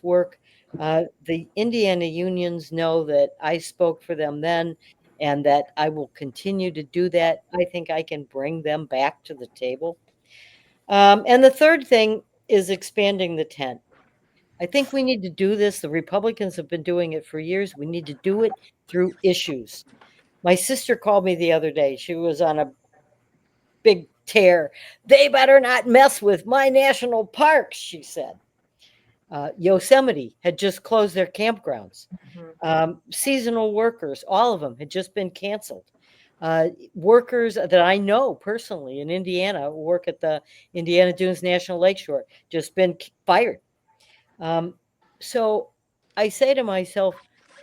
work. The Indiana unions know that I spoke for them then, and that I will continue to do that. I think I can bring them back to the table. And the third thing is expanding the tent. I think we need to do this. The Republicans have been doing it for years. We need to do it through issues. My sister called me the other day. She was on a big tear. "They better not mess with my national parks," she said. Yosemite had just closed their campgrounds. Seasonal workers, all of them had just been canceled. Workers that I know personally in Indiana work at the Indiana Dunes National Lakeshore, just been fired. So I say to myself,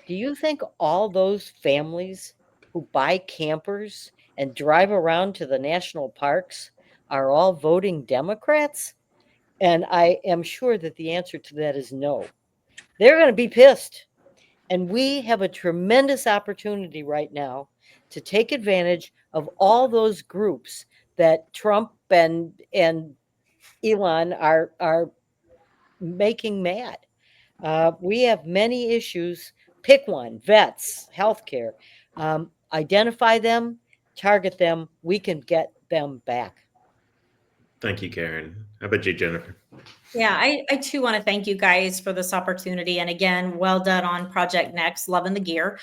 do you think all those families who buy campers and drive around to the national parks are all voting Democrats? And I am sure that the answer to that is no. They're going to be pissed. And we have a tremendous opportunity right now to take advantage of all those groups that Trump and Elon are making mad. We have many issues. Pick one: vets, healthcare. Identify them, target them. We can get them back. Thank you, Karen. How about you, Jennifer? Yeah, I too want to thank you guys for this opportunity. And again, well done on Project Next, loving the gear.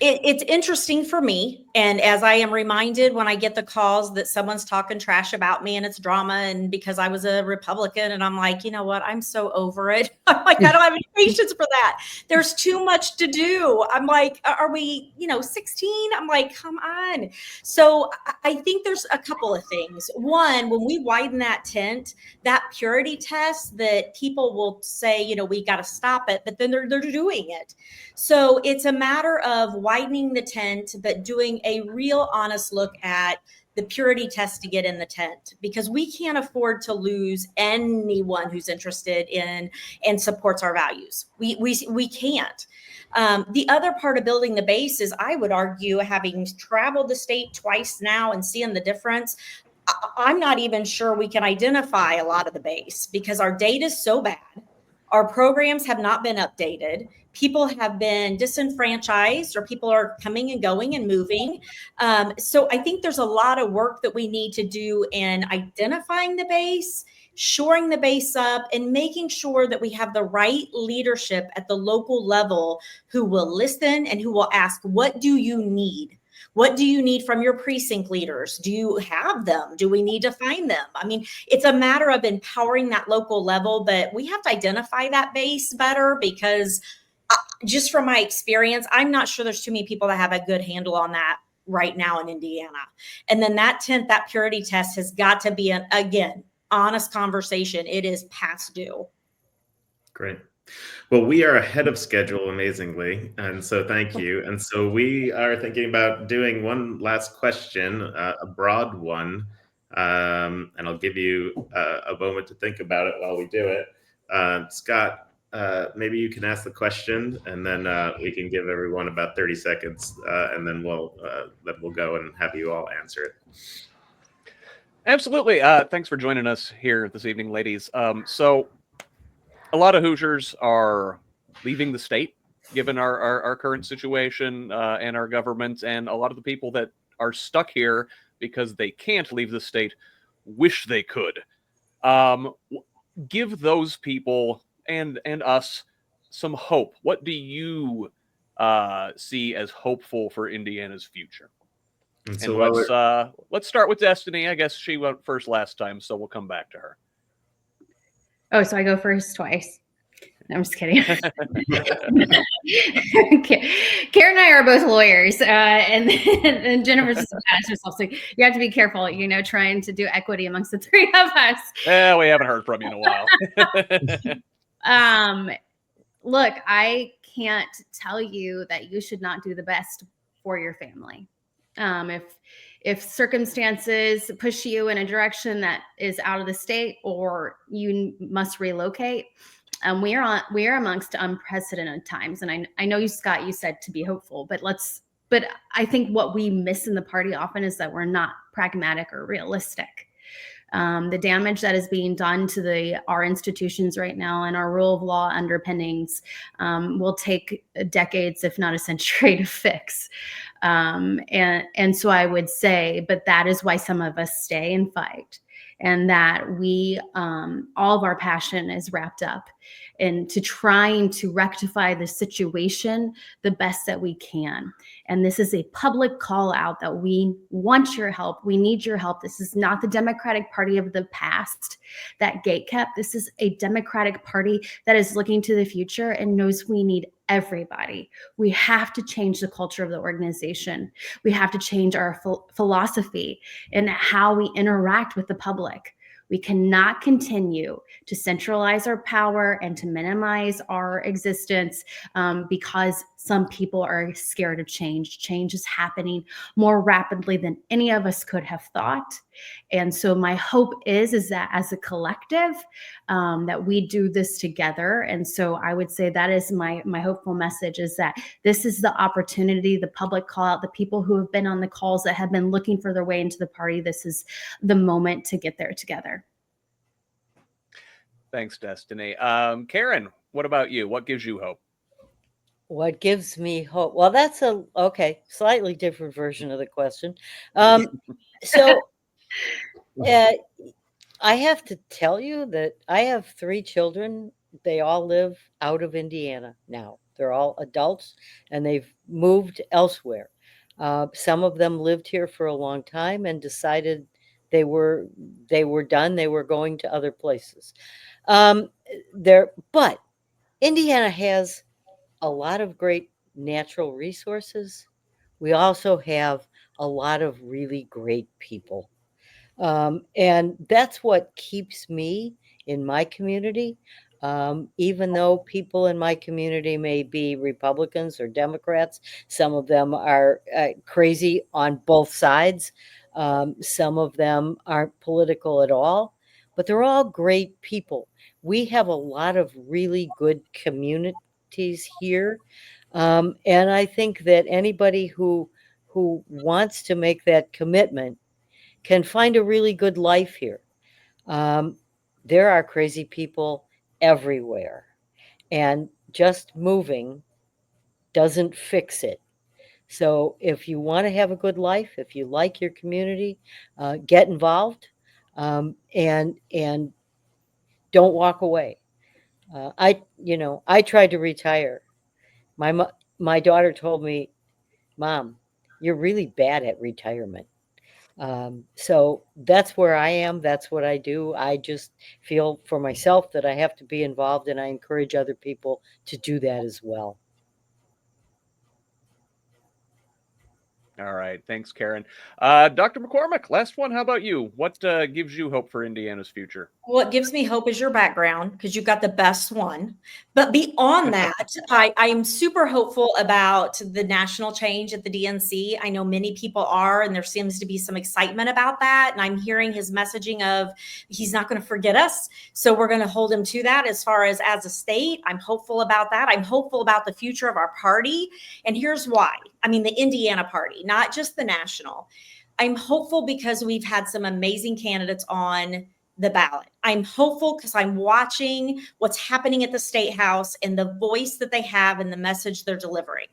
It's interesting for me. And as I am reminded when I get the calls that someone's talking trash about me and it's drama and because I was a Republican, and I'm like, you know what? I'm so over it. I'm like, I don't have any patience for that. There's too much to do. I'm like, are we, 16? I'm like, come on. So I think there's a couple of things. One, when we widen that tent, that purity test that people will say, we got to stop it, but then they're doing it. So it's a matter of widening the tent, but doing a real honest look at the purity test to get in the tent, because we can't afford to lose anyone who's interested in and supports our values. We can't. The other part of building the base is, I would argue, having traveled the state twice now and seeing the difference, I'm not even sure we can identify a lot of the base because our data is so bad. Our programs have not been updated. People have been disenfranchised, or people are coming and going and moving. So I think there's a lot of work that we need to do in identifying the base, shoring the base up, and making sure that we have the right leadership at the local level who will listen and who will ask, what do you need? What do you need from your precinct leaders? Do you have them? Do we need to find them? I mean, it's a matter of empowering that local level, but we have to identify that base better, because just from my experience, I'm not sure there's too many people that have a good handle on that right now in Indiana. And then that purity test has got to be, again, honest conversation. It is past due. Great. Well, we are ahead of schedule amazingly, and so thank you. And so we are thinking about doing one last question, a broad one, and I'll give you a moment to think about it while we do it. Scott, maybe you can ask the question, and then we can give everyone about 30 seconds, and then we'll go and have you all answer it. Absolutely. Thanks for joining us here this evening, ladies. So a lot of Hoosiers are leaving the state, given our current situation and our government, and a lot of the people that are stuck here because they can't leave the state wish they could. Give those people and us some hope. What do you see as hopeful for Indiana's future? And And so let's start with Destiny. I guess she went first last time, so we'll come back to her. Oh, so I go first twice. No, I'm just kidding. Karen and I are both lawyers, and Jennifer just asked herself. So you have to be careful, trying to do equity amongst the three of us. Yeah, we haven't heard from you in a while. Look, I can't tell you that you should not do the best for your family. If circumstances push you in a direction that is out of the state or you must relocate, we are amongst unprecedented times. And I know you, Scott, you said to be hopeful, but I think what we miss in the party often is that we're not pragmatic or realistic. The damage that is being done to our institutions right now and our rule of law underpinnings will take decades, if not a century, to fix. And so I would say, but that is why some of us stay and fight, and that we, all of our passion is wrapped up into trying to rectify the situation the best that we can. And this is a public call out that we want your help. We need your help. This is not the Democratic Party of the past that gatekept. This is a Democratic Party that is looking to the future and knows we need everybody. We have to change the culture of the organization. We have to change our philosophy and how we interact with the public. We cannot continue to centralize our power and to minimize our existence because some people are scared of change. Change is happening more rapidly than any of us could have thought. And so my hope is that as a collective, that we do this together. And so I would say that is my hopeful message, is that this is the opportunity, the public call out, the people who have been on the calls that have been looking for their way into the party. This is the moment to get there together. Thanks, Destiny. Karen, what about you? What gives you hope? What gives me hope? Well, that's slightly different version of the question. So I have to tell you that I have 3 children. They all live out of Indiana now. They're all adults and they've moved elsewhere. Some of them lived here for a long time and decided they were done. They were going to other places. But Indiana has a lot of great natural resources. We also have a lot of really great people. And that's what keeps me in my community. Even though people in my community may be Republicans or Democrats, some of them are crazy on both sides. Some of them aren't political at all, but they're all great people. We have a lot of really good communities here. And I think that anybody who wants to make that commitment can find a really good life here. There are crazy people everywhere, and just moving doesn't fix it. So if you want to have a good life, if you like your community, get involved, and don't walk away. I tried to retire. My daughter told me, "Mom, you're really bad at retirement." So that's where I am. That's what I do. I just feel for myself that I have to be involved, and I encourage other people to do that as well. All right. Thanks, Karen. Dr. McCormick, last one. How about you? What gives you hope for Indiana's future? What gives me hope is your background, because you've got the best one. But beyond that, I am super hopeful about the national change at the DNC. I know many people are, and there seems to be some excitement about that. And I'm hearing his messaging of he's not going to forget us. So we're going to hold him to that as far as a state. I'm hopeful about that. I'm hopeful about the future of our party. And here's why. I mean, the Indiana party, not just the national. I'm hopeful because we've had some amazing candidates on the ballot. I'm hopeful because I'm watching what's happening at the state house and the voice that they have and the message they're delivering.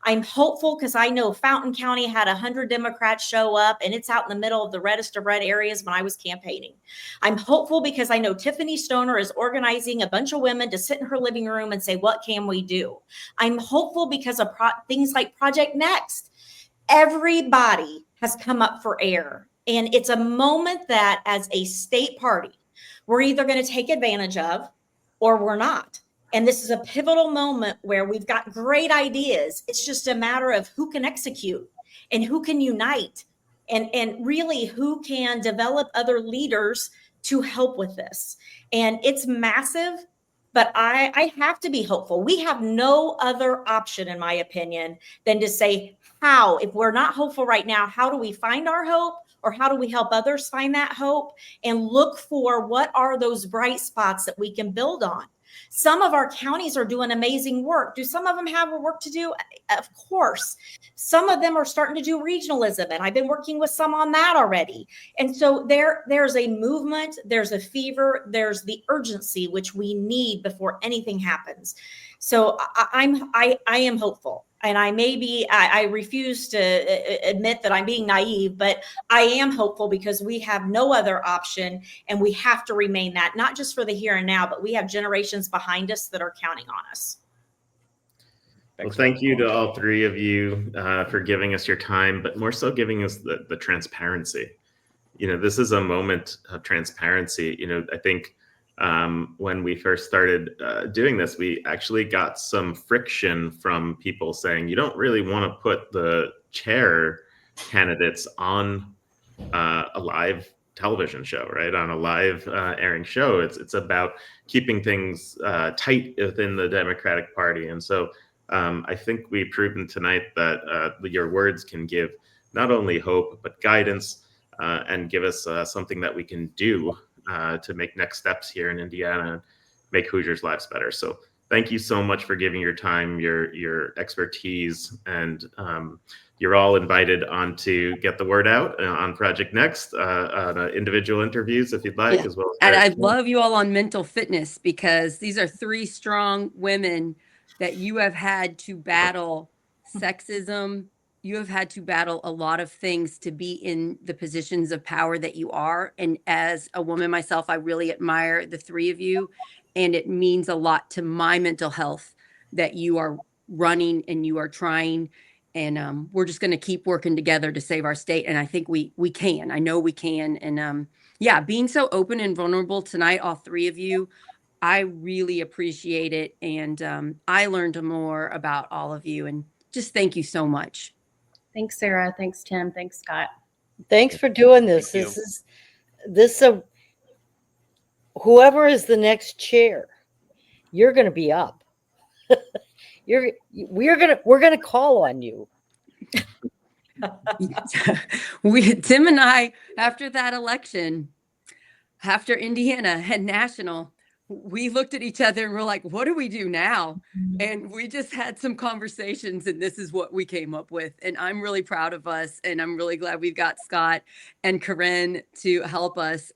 I'm hopeful because I know Fountain County had 100 Democrats show up, and it's out in the middle of the reddest of red areas when I was campaigning. I'm hopeful because I know Tiffany Stoner is organizing a bunch of women to sit in her living room and say, what can we do? I'm hopeful because of things like Project Next. Everybody has come up for air. And it's a moment that as a state party, we're either going to take advantage of or we're not. And this is a pivotal moment where we've got great ideas. It's just a matter of who can execute and who can unite and really who can develop other leaders to help with this. And it's massive, but I have to be hopeful. We have no other option, in my opinion, than to say, how, if we're not hopeful right now, how do we find our hope? Or how do we help others find that hope and look for what are those bright spots that we can build on? Some of our counties are doing amazing work. Do some of them have work to do? Of course. Some of them are starting to do regionalism, and I've been working with some on that already. And so there's a movement, there's a fever, there's the urgency which we need before anything happens. So I am hopeful. And I refuse to admit that I'm being naive, but I am hopeful because we have no other option, and we have to remain that, not just for the here and now, but we have generations behind us that are counting on us. Well, thank you to all three of you for giving us your time, but more so giving us the transparency. You know, this is a moment of transparency. You know, I think when we first started doing this, we actually got some friction from people saying, you don't really want to put the chair candidates on a live television show, right? On a live airing show. It's about keeping things tight within the Democratic Party. And so I think we've proven tonight that your words can give not only hope, but guidance and give us something that we can do to make next steps here in Indiana and make Hoosiers' lives better. So thank you so much for giving your time, your expertise, and you're all invited on to get the word out on Project Next, on individual interviews if you'd like, as well as. And I love you all on mental fitness, because these are three strong women that you have had to battle sexism. You have had to battle a lot of things to be in the positions of power that you are. And as a woman myself, I really admire the three of you. And it means a lot to my mental health that you are running and you are trying. And we're just going to keep working together to save our state. And I think we can. I know we can. And yeah, being so open and vulnerable tonight, all three of you, I really appreciate it. And I learned more about all of you. And just thank you so much. Thanks, Sarah. Thanks, Tim. Thanks, Scott. Thanks for doing this. Thank Whoever is the next chair, you're going to be up. We're going to call on you. Tim and I, after that election, after Indiana had national, we looked at each other and we're like, what do we do now? And we just had some conversations, and this is what we came up with. And I'm really proud of us. And I'm really glad we've got Scott and Karen to help us.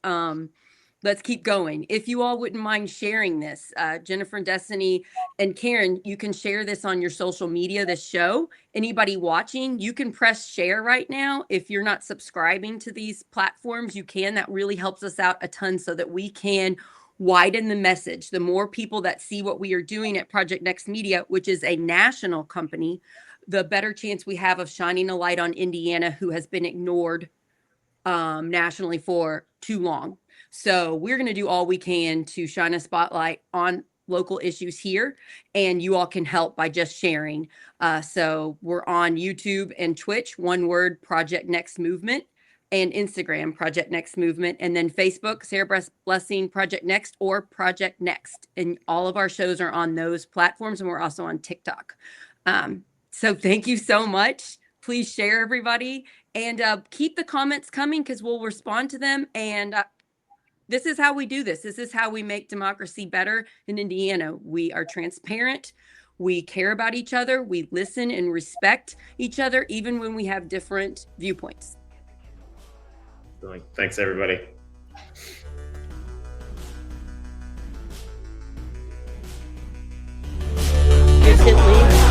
Let's keep going. If you all wouldn't mind sharing this, Jennifer and Destiny and Karen, you can share this on your social media, this show. Anybody watching, you can press share right now. If you're not subscribing to these platforms, you can. That really helps us out a ton so that we can widen the message. The more people that see what we are doing at Project Next Media, which is a national company, the better chance we have of shining a light on Indiana, who has been ignored nationally for too long. So we're going to do all we can to shine a spotlight on local issues here, and you all can help by just sharing. So we're on YouTube and Twitch, one word, Project Next Movement, and Instagram, Project Next Movement, and then Facebook, Sarah Blessing Project Next or Project Next. And all of our shows are on those platforms, and we're also on TikTok. So thank you so much. Please share, everybody, and keep the comments coming because we'll respond to them. And this is how we do this. This is how we make democracy better in Indiana. We are transparent. We care about each other. We listen and respect each other, even when we have different viewpoints. Thanks, everybody.